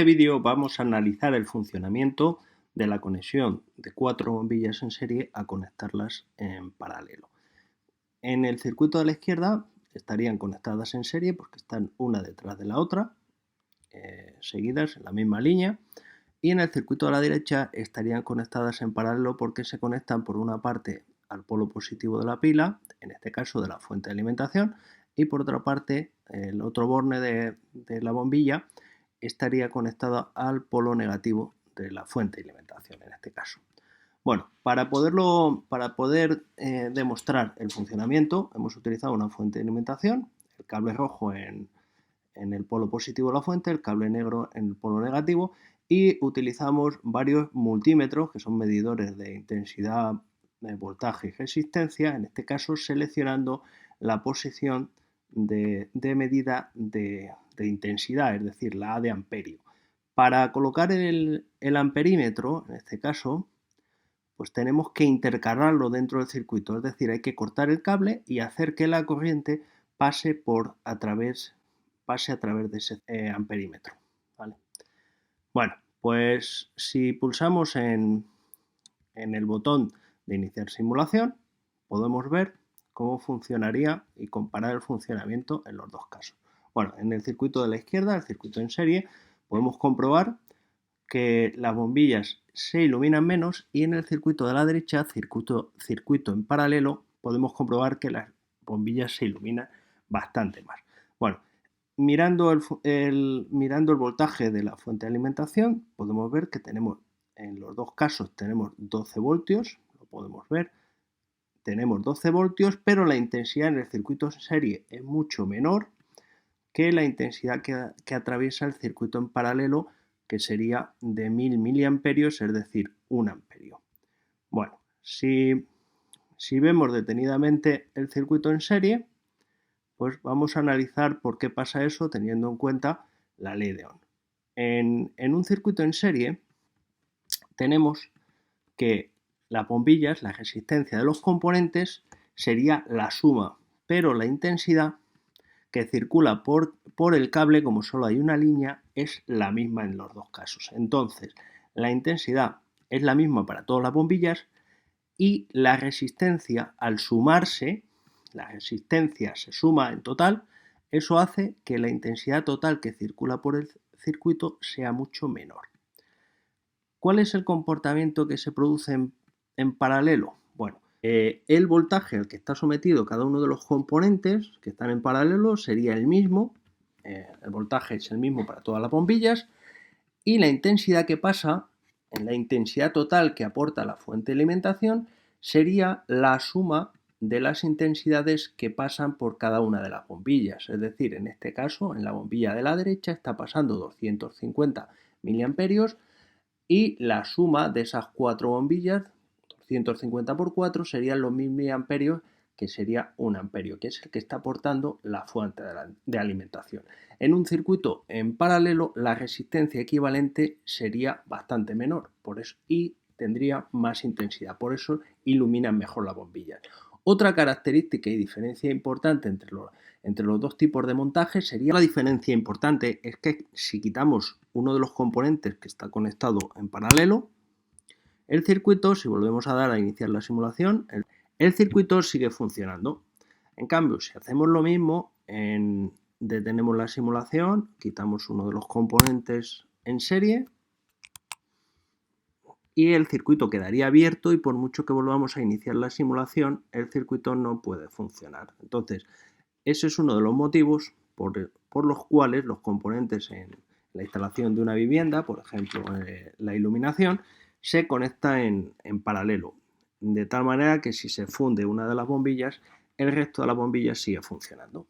este vídeo vamos a analizar el funcionamiento de la conexión de 4 bombillas en serie a conectarlas en paralelo. En el circuito de la izquierda estarían conectadas en serie porque están una detrás de la otra, seguidas en la misma línea, y en el circuito de la derecha estarían conectadas en paralelo porque se conectan por una parte al polo positivo de la pila, en este caso de la fuente de alimentación, y por otra parte el otro borne de la bombilla estaría conectado al polo negativo de la fuente de alimentación en este caso. Bueno, para poder demostrar el funcionamiento hemos utilizado una fuente de alimentación, el cable rojo en el polo positivo de la fuente, el cable negro en el polo negativo, y utilizamos varios multímetros que son medidores de intensidad, de voltaje y resistencia, en este caso seleccionando la posición de medida de intensidad, es decir, la A de amperio. Para colocar el amperímetro, en este caso, pues tenemos que intercalarlo dentro del circuito, es decir, hay que cortar el cable y hacer que la corriente pase a través de ese amperímetro, ¿vale? Bueno, pues si pulsamos en el botón de iniciar simulación, podemos ver cómo funcionaría y comparar el funcionamiento en los dos casos. Bueno, en el circuito de la izquierda, el circuito en serie, podemos comprobar que las bombillas se iluminan menos, y en el circuito de la derecha, circuito en paralelo, podemos comprobar que las bombillas se iluminan bastante más. Bueno, mirando el voltaje de la fuente de alimentación, podemos ver que en los dos casos tenemos 12 voltios, lo podemos ver, tenemos 12 voltios, pero la intensidad en el circuito en serie es mucho menor que la intensidad que atraviesa el circuito en paralelo, que sería de 1000 miliamperios, es decir, 1 amperio. Bueno, si vemos detenidamente el circuito en serie, pues vamos a analizar por qué pasa eso teniendo en cuenta la ley de Ohm. En un circuito en serie tenemos que las bombillas, la resistencia de los componentes sería la suma, pero la intensidad que circula por el cable, como solo hay una línea, es la misma en los dos casos. Entonces, la intensidad es la misma para todas las bombillas y la resistencia, al sumarse, la resistencia se suma en total, eso hace que la intensidad total que circula por el circuito sea mucho menor. ¿Cuál es el comportamiento que se produce en paralelo? Bueno, el voltaje al que está sometido cada uno de los componentes que están en paralelo sería el mismo, el voltaje es el mismo para todas las bombillas, y la intensidad que pasa, en la intensidad total que aporta la fuente de alimentación, sería la suma de las intensidades que pasan por cada una de las bombillas. Es decir, en este caso, en la bombilla de la derecha está pasando 250 miliamperios, y la suma de esas 4 bombillas, 250 por 4, serían los 1000 miliamperios, que sería 1 amperio, que es el que está aportando la fuente de alimentación. En un circuito en paralelo, la resistencia equivalente sería bastante menor, por eso, y tendría más intensidad, por eso iluminan mejor las bombillas. Otra característica y diferencia importante entre los dos tipos de montaje sería la diferencia importante es que si quitamos uno de los componentes que está conectado en paralelo, el circuito, si volvemos a dar a iniciar la simulación, el circuito sigue funcionando. En cambio, si hacemos lo mismo, detenemos la simulación, quitamos uno de los componentes en serie y el circuito quedaría abierto, y por mucho que volvamos a iniciar la simulación, el circuito no puede funcionar. Entonces, ese es uno de los motivos por los cuales los componentes en la instalación de una vivienda, por ejemplo, la iluminación, se conecta en paralelo, de tal manera que si se funde una de las bombillas, el resto de las bombillas sigue funcionando.